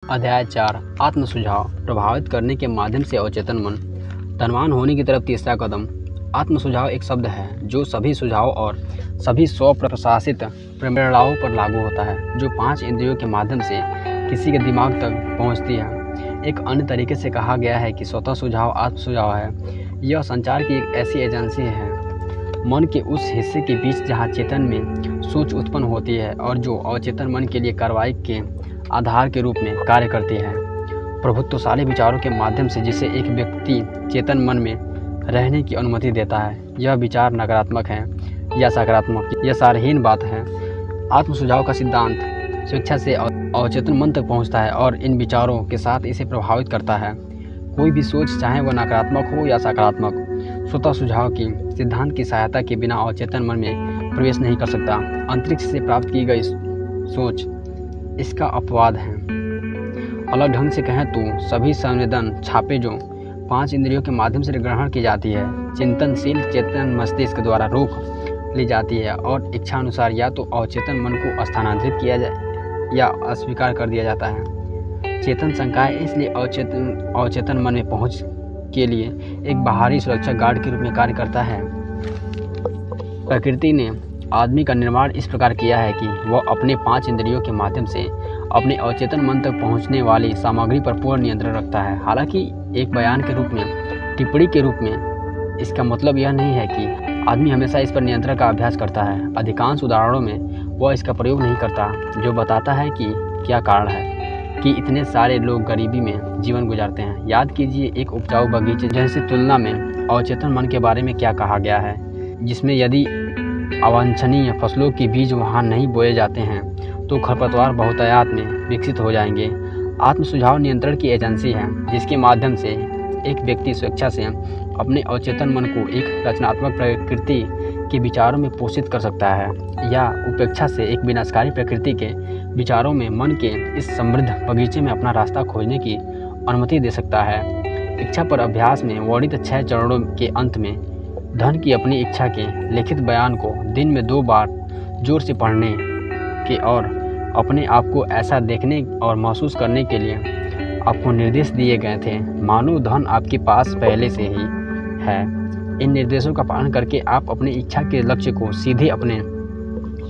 अध्याय 4 आत्म सुझाव प्रभावित करने के माध्यम से अवचेतन मन धनवान होने की तरफ तीसरा कदम। आत्म सुझाव एक शब्द है जो सभी सुझाव और सभी स्व प्रशासित प्रेरणाओं पर लागू होता है, जो 5 इंद्रियों के माध्यम से किसी के दिमाग तक पहुंचती है। एक अन्य तरीके से कहा गया है कि स्वतः सुझाव आत्म सुझाव है। यह संचार की एक ऐसी एजेंसी है मन के उस हिस्से के बीच जहां चेतन में सोच उत्पन्न होती है और जो अवचेतन मन के लिए कार्रवाई के आधार के रूप में कार्य करती है। प्रभुत्वशाली विचारों के माध्यम से जिसे एक व्यक्ति चेतन मन में रहने की अनुमति देता है, यह विचार नकारात्मक है या सकारात्मक, यह सारहीन बात है। आत्म सुझाव का सिद्धांत स्वेच्छा से अवचेतन मन तक पहुंचता है और इन विचारों के साथ इसे प्रभावित करता है। कोई भी सोच, चाहे वह नकारात्मक हो या सकारात्मक, स्वतः सुझाव की सिद्धांत की सहायता के बिना अवचेतन मन में प्रवेश नहीं कर सकता। अंतरिक्ष से प्राप्त की गई सोच इसका अपवाद है। अलग ढंग से कहें तो सभी संवेदन छापे जो 5 इंद्रियों के माध्यम से ग्रहण की जाती है, चिंतनशील चेतन मस्तिष्क द्वारा रोक ली जाती है और इच्छा अनुसार या तो अवचेतन मन को स्थानांतरित किया जाए या अस्वीकार कर दिया जाता है। चेतन संकाय इसलिए अवचेतन मन में पहुंच के लिए एक बाहरी सुरक्षा गार्ड के रूप में कार्य करता है। प्रकृति ने आदमी का निर्माण इस प्रकार किया है कि वह अपने 5 इंद्रियों के माध्यम से अपने अवचेतन मन तक पहुंचने वाली सामग्री पर पूर्ण नियंत्रण रखता है। हालांकि एक बयान के रूप में, टिप्पणी के रूप में, इसका मतलब यह नहीं है कि आदमी हमेशा इस पर नियंत्रण का अभ्यास करता है। अधिकांश उदाहरणों में वह इसका प्रयोग नहीं करता, जो बताता है कि क्या कारण है कि इतने सारे लोग गरीबी में जीवन गुजारते हैं। याद कीजिए एक उपजाऊ बगीचे जैसी तुलना में अवचेतन मन के बारे में क्या कहा गया है, जिसमें यदि अवांछनीय फसलों के बीज वहाँ नहीं बोए जाते हैं तो खरपतवार बहुतायत में विकसित हो जाएंगे। आत्म सुझाव नियंत्रण की एजेंसी है जिसके माध्यम से एक व्यक्ति स्वेच्छा से अपने अवचेतन मन को एक रचनात्मक प्रकृति के विचारों में पोषित कर सकता है या उपेक्षा से एक विनाशकारी प्रकृति के विचारों में मन के इस समृद्ध बगीचे में अपना रास्ता खोजने की अनुमति दे सकता है। इच्छा पर अभ्यास में वर्णित 6 चरणों के अंत में धन की अपनी इच्छा के लिखित बयान को दिन में 2 बार जोर से पढ़ने के और अपने आप को ऐसा देखने और महसूस करने के लिए आपको निर्देश दिए गए थे मानो धन आपके पास पहले से ही है। इन निर्देशों का पालन करके आप अपनी इच्छा के लक्ष्य को सीधे अपने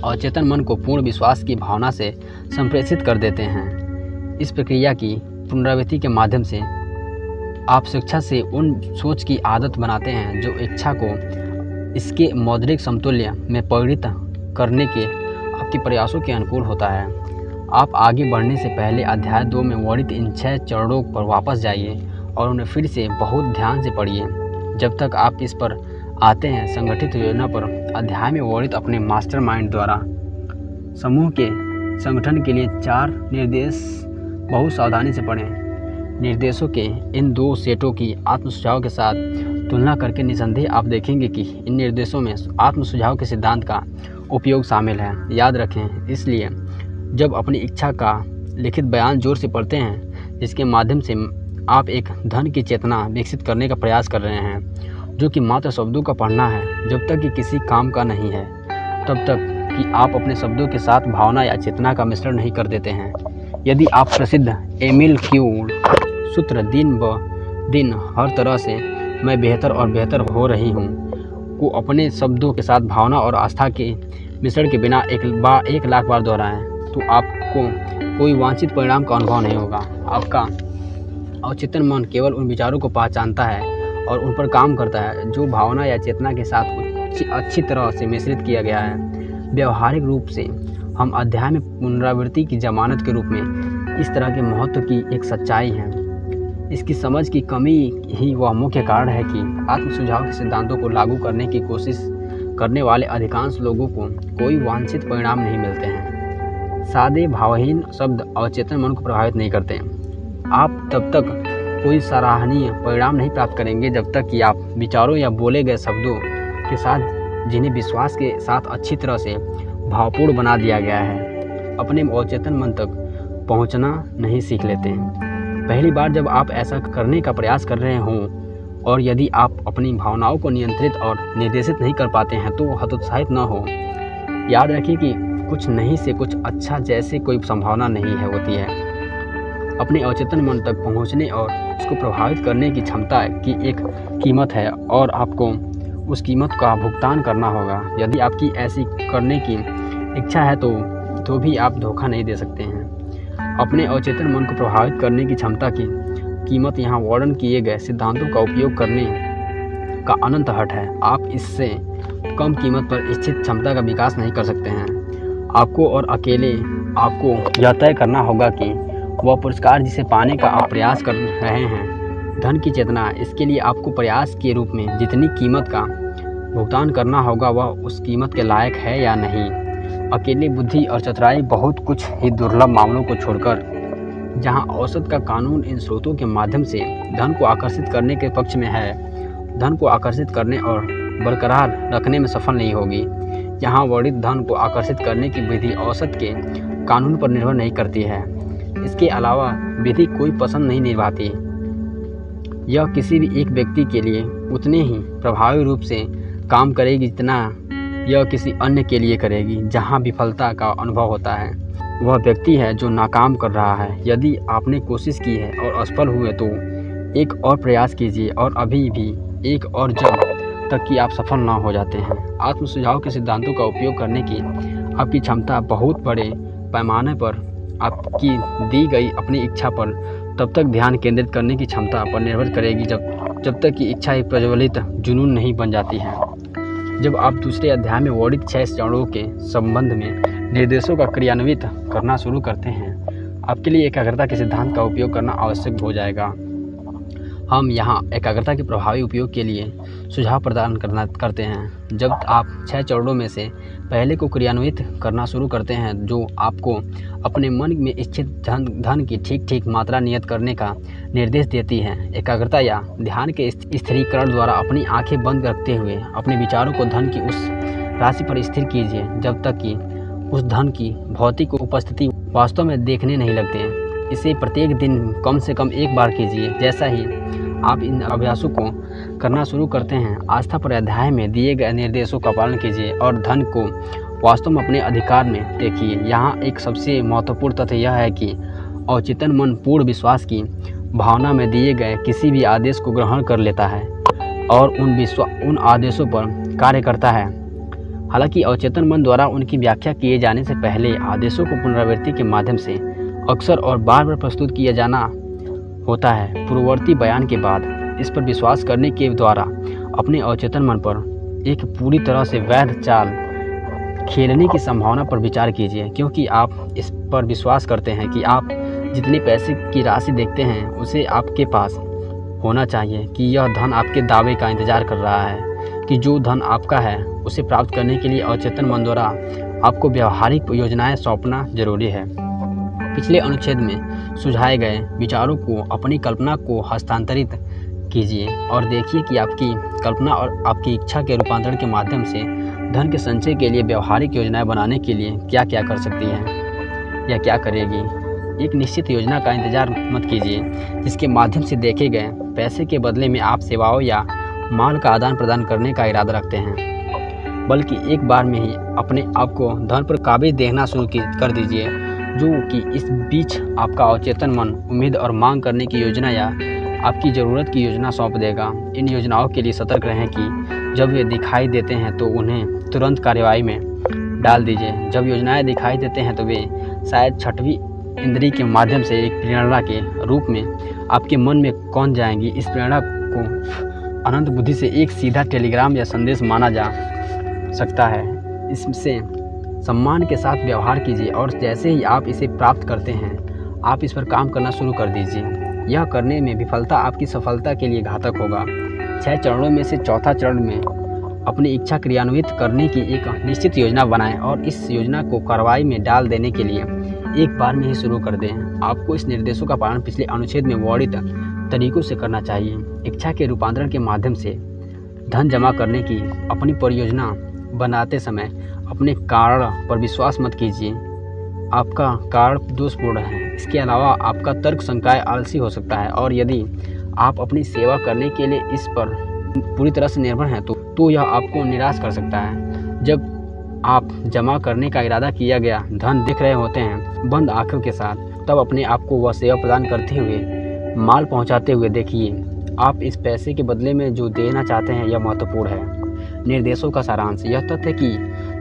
अवचेतन मन को पूर्ण विश्वास की भावना से संप्रेषित कर देते हैं। इस प्रक्रिया की पुनरावृत्ति के माध्यम से आप स्वेच्छा से उन सोच की आदत बनाते हैं जो इच्छा को इसके मौद्रिक समतुल्य में परिणत करने के आपके प्रयासों के अनुकूल होता है। आप आगे बढ़ने से पहले अध्याय 2 में वर्णित इन 6 चरणों पर वापस जाइए और उन्हें फिर से बहुत ध्यान से पढ़िए। जब तक आप इस पर आते हैं, संगठित योजना पर अध्याय में वर्णित अपने मास्टरमाइंड द्वारा समूह के संगठन के लिए 4 निर्देश बहुत सावधानी से पढ़ें। निर्देशों के इन 2 सेटों की आत्म सुझाव के साथ तुलना करके निसंदेह आप देखेंगे कि इन निर्देशों में आत्म सुझाव के सिद्धांत का उपयोग शामिल है। याद रखें, इसलिए जब अपनी इच्छा का लिखित बयान जोर से पढ़ते हैं जिसके माध्यम से आप एक धन की चेतना विकसित करने का प्रयास कर रहे हैं, जो कि मात्र शब्दों का पढ़ना है जब तक कि किसी काम का नहीं है, तब तक कि आप अपने शब्दों के साथ भावना या चेतना का मिश्रण नहीं कर देते हैं। यदि आप प्रसिद्ध एमिल क्यूर सूत्र दिन ब दिन हर तरह से मैं बेहतर और बेहतर हो रही हूँ को अपने शब्दों के साथ भावना और आस्था के मिश्रण के बिना 1 लाख बार दोहराएं तो आपको कोई वांछित परिणाम का अनुभव नहीं होगा। आपका अवचेतन मन केवल उन विचारों को पहचानता है और उन पर काम करता है जो भावना या चेतना के साथ अच्छी तरह से मिश्रित किया गया है। व्यवहारिक रूप से हम अध्याय में पुनरावृत्ति की जमानत के रूप में इस तरह के महत्व की एक सच्चाई है। इसकी समझ की कमी ही वह मुख्य कारण है कि आत्म सुझाव के सिद्धांतों को लागू करने की कोशिश करने वाले अधिकांश लोगों को कोई वांछित परिणाम नहीं मिलते हैं। सादे भावहीन शब्द अवचेतन मन को प्रभावित नहीं करते। आप तब तक कोई सराहनीय परिणाम नहीं प्राप्त करेंगे जब तक कि आप विचारों या बोले गए शब्दों के साथ जिन्हें विश्वास के साथ अच्छी तरह से भावपूर्ण बना दिया गया है, अपने अवचेतन मन तक पहुंचना नहीं सीख लेते हैं। पहली बार जब आप ऐसा करने का प्रयास कर रहे हों और यदि आप अपनी भावनाओं को नियंत्रित और निर्देशित नहीं कर पाते हैं तो हतोत्साहित न हो। याद रखिए कि कुछ नहीं से कुछ अच्छा जैसे कोई संभावना नहीं है होती है। अपने अवचेतन मन तक पहुंचने और उसको प्रभावित करने की क्षमता की एक कीमत है और आपको उस कीमत का भुगतान करना होगा। यदि आपकी ऐसी करने की इच्छा है तो भी आप धोखा नहीं दे सकते हैं। अपने अवचेतन मन को प्रभावित करने की क्षमता की कीमत यहाँ वर्णन किए गए सिद्धांतों का उपयोग करने का अनंत हट है। आप इससे कम कीमत पर इच्छित क्षमता का विकास नहीं कर सकते हैं। आपको और अकेले आपको यह तय करना होगा कि वह पुरस्कार जिसे पाने का आप प्रयास कर रहे हैं, धन की चेतना, इसके लिए आपको प्रयास के रूप में जितनी कीमत का भुगतान करना होगा वह उस कीमत के लायक है या नहीं। अकेले बुद्धि और चतुराई बहुत कुछ ही दुर्लभ मामलों को छोड़कर, जहां औसत का कानून इन स्रोतों के माध्यम से धन को आकर्षित करने के पक्ष में है, धन को आकर्षित करने और बरकरार रखने में सफल नहीं होगी। यहाँ वर्णित धन को आकर्षित करने की विधि औसत के कानून पर निर्भर नहीं करती है। इसके अलावा विधि कोई पसंद नहीं निभाती। यह किसी भी एक व्यक्ति के लिए उतने ही प्रभावी रूप से काम करेगी जितना यह किसी अन्य के लिए करेगी। जहाँ विफलता का अनुभव होता है वह व्यक्ति है जो नाकाम कर रहा है। यदि आपने कोशिश की है और असफल हुए तो एक और प्रयास कीजिए और अभी भी एक और, जब तक कि आप सफल ना हो जाते हैं। आत्म सुझाव के सिद्धांतों का उपयोग करने की आपकी क्षमता बहुत बड़े पैमाने पर आपकी दी गई अपनी इच्छा पर तब तक ध्यान केंद्रित करने की क्षमता पर निर्भर करेगी जब तक कि इच्छा एक प्रज्वलित जुनून नहीं बन जाती है। जब आप दूसरे अध्याय में वर्णित 6 चरणों के संबंध में निर्देशों का क्रियान्वित करना शुरू करते हैं, आपके लिए एकाग्रता के सिद्धांत का उपयोग करना आवश्यक हो जाएगा। हम यहाँ एकाग्रता के प्रभावी उपयोग के लिए सुझाव प्रदान करते हैं। जब आप 6 चरणों में से पहले को क्रियान्वित करना शुरू करते हैं, जो आपको अपने मन में इच्छित धन की ठीक मात्रा नियत करने का निर्देश देती है। एकाग्रता या ध्यान के स्थिरीकरण द्वारा अपनी आंखें बंद रखते हुए अपने विचारों को धन की उस राशि पर स्थिर कीजिए जब तक कि उस धन की भौतिक उपस्थिति वास्तव में देखने नहीं लगते। इसे प्रत्येक दिन कम से कम एक बार कीजिए। जैसा ही आप इन अभ्यासों को करना शुरू करते हैं, आस्था पर अध्याय में दिए गए निर्देशों का पालन कीजिए और धन को वास्तव में अपने अधिकार में देखिए। यहाँ एक सबसे महत्वपूर्ण तथ्य यह है कि अवचेतन मन पूर्ण विश्वास की भावना में दिए गए किसी भी आदेश को ग्रहण कर लेता है और उन आदेशों पर कार्य करता है। हालांकि अवचेतन मन द्वारा उनकी व्याख्या किए जाने से पहले आदेशों को पुनरावृत्ति के माध्यम से अक्सर और बार बार प्रस्तुत किया जाना होता है। पूर्ववर्ती बयान के बाद इस पर विश्वास करने के द्वारा अपने अवचेतन मन पर एक पूरी तरह से वैध चाल खेलने की संभावना पर विचार कीजिए, क्योंकि आप इस पर विश्वास करते हैं कि आप जितने पैसे की राशि देखते हैं उसे आपके पास होना चाहिए, कि यह धन आपके दावे का इंतजार कर रहा है, कि जो धन आपका है उसे प्राप्त करने के लिए अवचेतन मन द्वारा आपको व्यवहारिक योजनाएं सौंपना जरूरी है। पिछले अनुच्छेद में सुझाए गए विचारों को अपनी कल्पना को हस्तांतरित कीजिए और देखिए कि आपकी कल्पना और आपकी इच्छा के रूपांतरण के माध्यम से धन के संचय के लिए व्यवहारिक योजनाएं बनाने के लिए क्या क्या कर सकती है या क्या करेगी। एक निश्चित योजना का इंतजार मत कीजिए जिसके माध्यम से देखे गए पैसे के बदले में आप सेवाओं या माल का आदान प्रदान करने का इरादा रखते हैं, बल्कि एक बार में ही अपने आप को धन पर काबिज देखना शुरू कर दीजिए, जो कि इस बीच आपका अवचेतन मन उम्मीद और मांग करने की योजना या आपकी ज़रूरत की योजना सौंप देगा। इन योजनाओं के लिए सतर्क रहें कि जब वे दिखाई देते हैं तो उन्हें तुरंत कार्यवाही में डाल दीजिए। जब योजनाएं दिखाई देते हैं तो वे शायद छठवीं इंद्री के माध्यम से एक प्रेरणा के रूप में आपके मन में कौन जाएंगी। इस प्रेरणा को अनंत बुद्धि से एक सीधा टेलीग्राम या संदेश माना जा सकता है। इससे सम्मान के साथ व्यवहार कीजिए और जैसे ही आप इसे प्राप्त करते हैं आप इस पर काम करना शुरू कर दीजिए। यह करने में विफलता आपकी सफलता के लिए घातक होगा। 6 चरणों में से चौथा चरण में अपनी इच्छा क्रियान्वित करने की एक निश्चित योजना बनाएं और इस योजना को कार्रवाई में डाल देने के लिए एक बार में ही शुरू कर दें। आपको इस निर्देशों का पालन पिछले अनुच्छेद में वर्णित तरीकों से करना चाहिए। इच्छा के रूपांतरण के माध्यम से धन जमा करने की अपनी परियोजना बनाते समय अपने कारण पर विश्वास मत कीजिए। आपका कारण दोषपूर्ण है। इसके अलावा आपका तर्क संकाय आलसी हो सकता है और यदि आप अपनी सेवा करने के लिए इस पर पूरी तरह से निर्भर हैं तो यह आपको निराश कर सकता है। जब आप जमा करने का इरादा किया गया धन दिख रहे होते हैं बंद आंखों के साथ, तब अपने आप को वह सेवा प्रदान करते हुए, माल पहुंचाते हुए देखिए। आप इस पैसे के बदले में जो देना चाहते हैं यह महत्वपूर्ण है। निर्देशों का सारांश यह तथ्य कि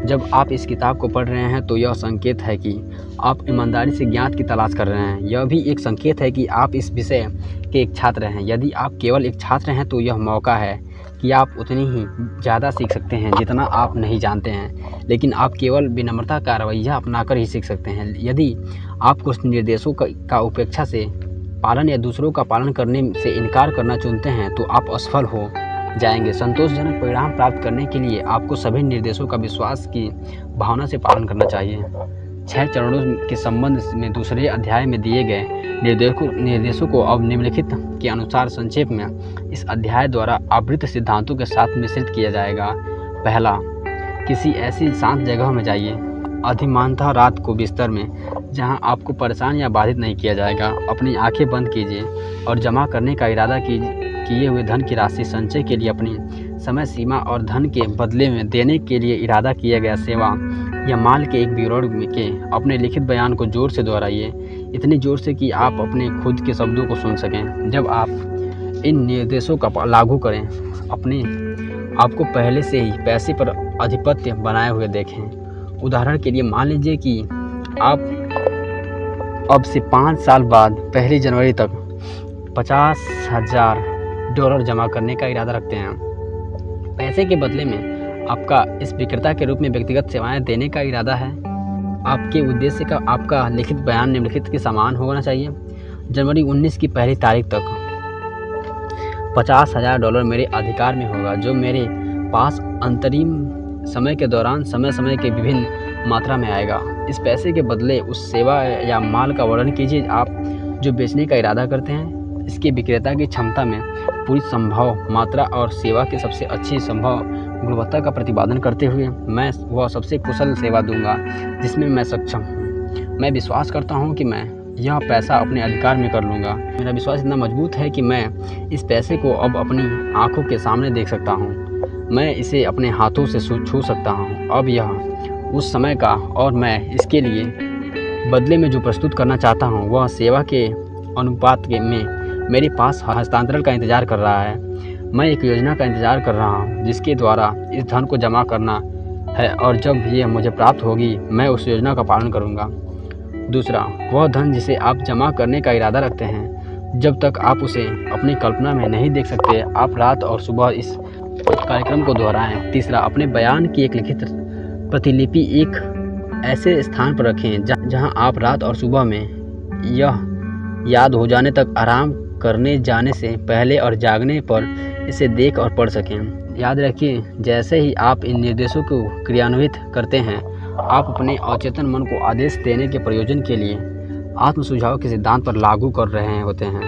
जब आप इस किताब को पढ़ रहे हैं तो यह संकेत है कि आप ईमानदारी से ज्ञान की तलाश कर रहे हैं। यह भी एक संकेत है कि आप इस विषय के एक छात्र हैं। यदि आप केवल एक छात्र हैं तो यह मौका है कि आप उतनी ही ज़्यादा सीख सकते हैं जितना आप नहीं जानते हैं, लेकिन आप केवल विनम्रता का रवैया अपनाकर ही सीख सकते हैं। यदि आप कुछ निर्देशों का उपेक्षा से पालन या दूसरों का पालन करने से इनकार करना चुनते हैं तो आप असफल हो जाएंगे। संतोषजनक परिणाम प्राप्त करने के लिए आपको सभी निर्देशों का विश्वास की भावना से पालन करना चाहिए। 6 चरणों के संबंध में दूसरे अध्याय में दिए गए निर्देशों को अब निम्नलिखित के अनुसार संक्षेप में इस अध्याय द्वारा आवृत सिद्धांतों के साथ मिश्रित किया जाएगा। पहला, किसी ऐसी शांत जगह में जाइए, अधिमानतः रात को बिस्तर में, जहां आपको परेशान या बाधित नहीं किया जाएगा। अपनी आंखें बंद कीजिए और जमा करने का इरादा किए हुए धन की राशि संचय के लिए अपनी समय सीमा और धन के बदले में देने के लिए इरादा किया गया सेवा या माल के एक विवरण के अपने लिखित बयान को जोर से दोहराइए, इतनी जोर से कि आप अपने खुद के शब्दों को सुन सकें। जब आप इन निर्देशों का लागू करें, अपने आपको पहले से ही पैसे पर आधिपत्य बनाए हुए देखें। उदाहरण के लिए मान लीजिए कि आप अब से 5 साल बाद 1 जनवरी तक $50,000 जमा करने का इरादा रखते हैं। पैसे के बदले में आपका इस विक्रेता के रूप में व्यक्तिगत सेवाएं देने का इरादा है। आपके उद्देश्य का आपका लिखित बयान निम्नलिखित के समान होना चाहिए। जनवरी 19 की पहली तारीख तक $50,000 मेरे अधिकार में होगा, जो मेरे पास अंतरिम समय के दौरान समय समय के विभिन्न मात्रा में आएगा। इस पैसे के बदले उस सेवा या माल का वर्णन कीजिए आप जो बेचने का इरादा करते हैं। इसके विक्रेता की क्षमता में पूरी संभव मात्रा और सेवा की सबसे अच्छी संभव गुणवत्ता का प्रतिपादन करते हुए मैं वह सबसे कुशल सेवा दूंगा जिसमें मैं सक्षम हूँ। मैं विश्वास करता हूँ कि मैं यह पैसा अपने अधिकार में कर लूँगा। मेरा विश्वास इतना मजबूत है कि मैं इस पैसे को अब अपनी आँखों के सामने देख सकता हूँ। मैं इसे अपने हाथों से छू सकता हूँ। अब यह उस समय का और मैं इसके लिए बदले में जो प्रस्तुत करना चाहता हूँ वह सेवा के अनुपात में मेरे पास हस्तांतरण का इंतज़ार कर रहा है। मैं एक योजना का इंतज़ार कर रहा हूँ जिसके द्वारा इस धन को जमा करना है, और जब ये मुझे प्राप्त होगी मैं उस योजना का पालन करूँगा। दूसरा, वह धन जिसे आप जमा करने का इरादा रखते हैं, जब तक आप उसे अपनी कल्पना में नहीं देख सकते, आप रात और सुबह इस कार्यक्रम को दोहराएं। तीसरा, अपने बयान की एक लिखित प्रतिलिपि एक ऐसे स्थान पर रखें जहां आप रात और सुबह में यह याद हो जाने तक आराम करने जाने से पहले और जागने पर इसे देख और पढ़ सकें। याद रखिए, जैसे ही आप इन निर्देशों को क्रियान्वित करते हैं, आप अपने अवचेतन मन को आदेश देने के प्रयोजन के लिए आत्म सुझाव के सिद्धांत पर लागू कर रहे होते हैं।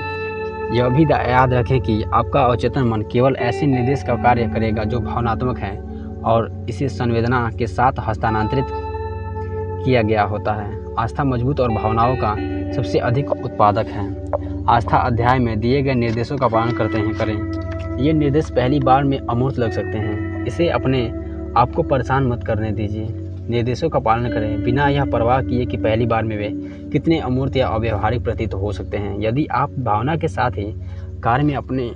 यह भी याद रखें कि आपका अवचेतन मन केवल ऐसे निर्देश का कार्य करेगा जो भावनात्मक है और इसे संवेदना के साथ हस्तांतरित किया गया होता है। आस्था मजबूत और भावनाओं का सबसे अधिक उत्पादक है। आस्था अध्याय में दिए गए निर्देशों का पालन करें। ये निर्देश पहली बार में अमूर्त लग सकते हैं। इसे अपने आप को परेशान मत करने दीजिए। निर्देशों का पालन करें बिना यह परवाह किए कि पहली बार में वे कितने अमूर्त या अव्यवहारिक प्रतीत हो सकते हैं। यदि आप भावना के साथ ही कार्य में अपने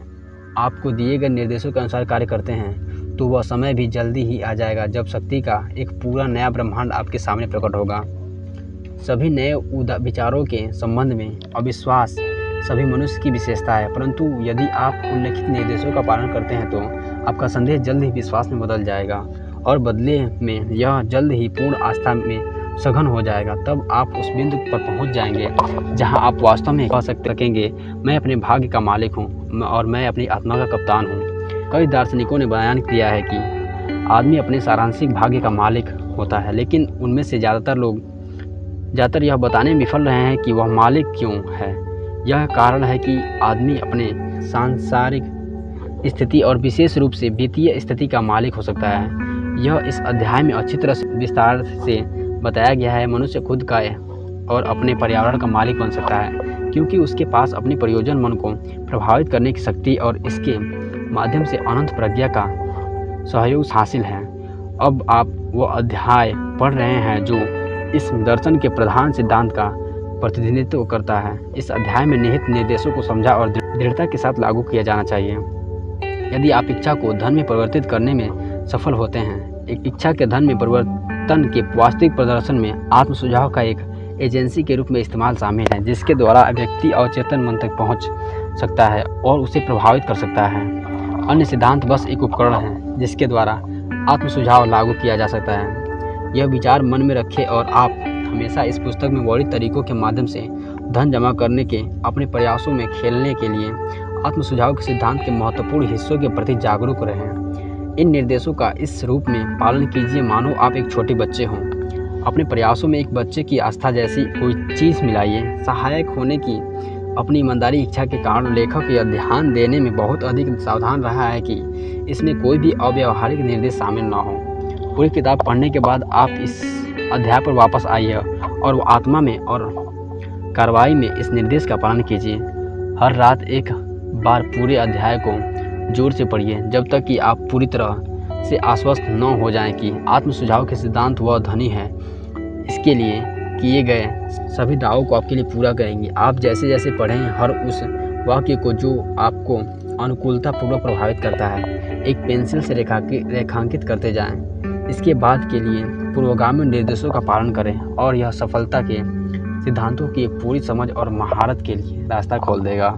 आप को दिए गए निर्देशों के अनुसार कार्य करते हैं तो वह समय भी जल्दी ही आ जाएगा जब शक्ति का एक पूरा नया ब्रह्मांड आपके सामने प्रकट होगा। सभी नए विचारों के संबंध में अविश्वास सभी मनुष्य की विशेषता है, परंतु यदि आप उल्लेखित निर्देशों का पालन करते हैं तो आपका संदेह जल्द ही विश्वास में बदल जाएगा और बदले में यह जल्द ही पूर्ण आस्था में सघन हो जाएगा। तब आप उस बिंदु पर पहुंच जाएंगे जहां आप वास्तव में कह सकेंगे, मैं अपने भाग्य का मालिक हूं और मैं अपनी आत्मा का कप्तान हूं। कई दार्शनिकों ने बयान किया है कि आदमी अपने सारांशिक भाग्य का मालिक होता है, लेकिन उनमें से ज़्यादातर यह बताने में विफल रहे हैं कि वह मालिक क्यों है। यह कारण है कि आदमी अपने सांसारिक स्थिति और विशेष रूप से वित्तीय स्थिति का मालिक हो सकता है। यह इस अध्याय में अच्छी तरह से विस्तार से बताया गया है। मनुष्य खुद का और अपने पर्यावरण का मालिक बन सकता है क्योंकि उसके पास अपनी प्रयोजन मन को प्रभावित करने की शक्ति और इसके माध्यम से अनंत प्रज्ञा का सहयोग हासिल है। अब आप वो अध्याय पढ़ रहे हैं जो इस दर्शन के प्रधान सिद्धांत का प्रतिनिधित्व करता है। इस अध्याय में निहित निर्देशों को समझा और दृढ़ता के साथ लागू किया जाना चाहिए। यदि आप इच्छा को धन में परिवर्तित करने में सफल होते हैं, एक इच्छा के धन में परिवर्तन के वास्तविक प्रदर्शन में आत्म सुझाव का एक एजेंसी के रूप में इस्तेमाल शामिल है, जिसके द्वारा व्यक्ति अवचेतन मन तक पहुंच सकता है और उसे प्रभावित कर सकता है। अन्य सिद्धांत बस एक उपकरण है जिसके द्वारा आत्म सुझाव लागू किया जा सकता है। यह विचार मन में रखें और आप हमेशा इस पुस्तक में वर्णित तरीकों के माध्यम से धन जमा करने के अपने प्रयासों में खेलने के लिए आत्म सुझाव के सिद्धांत के महत्वपूर्ण हिस्सों के प्रति जागरूक रहें। इन निर्देशों का इस रूप में पालन कीजिए मानो आप एक छोटे बच्चे हों। अपने प्रयासों में एक बच्चे की आस्था जैसी कोई चीज़ मिलाइए। सहायक होने की अपनी ईमानदारी इच्छा के कारण लेखक यह ध्यान देने में बहुत अधिक सावधान रहा है कि इसमें कोई भी अव्यावहारिक निर्देश शामिल न हो। पूरी किताब पढ़ने के बाद आप इस अध्याय पर वापस आइए और आत्मा में और कार्रवाई में इस निर्देश का पालन कीजिए। हर रात एक बार पूरे अध्याय को जोर से पढ़िए जब तक कि आप पूरी तरह से आश्वस्त न हो जाएं कि आत्म सुझाव के सिद्धांत वह धनी है इसके लिए किए गए सभी दावों को आपके लिए पूरा करेंगे। आप जैसे जैसे पढ़ें हर उस वाक्य को जो आपको अनुकूलतापूर्वक प्रभावित करता है एक पेंसिल से रेखांकित करते जाएं। इसके बाद के लिए पूर्वगामी निर्देशों का पालन करें और यह सफलता के सिद्धांतों की एक पूरी समझ और महारत के लिए रास्ता खोल देगा।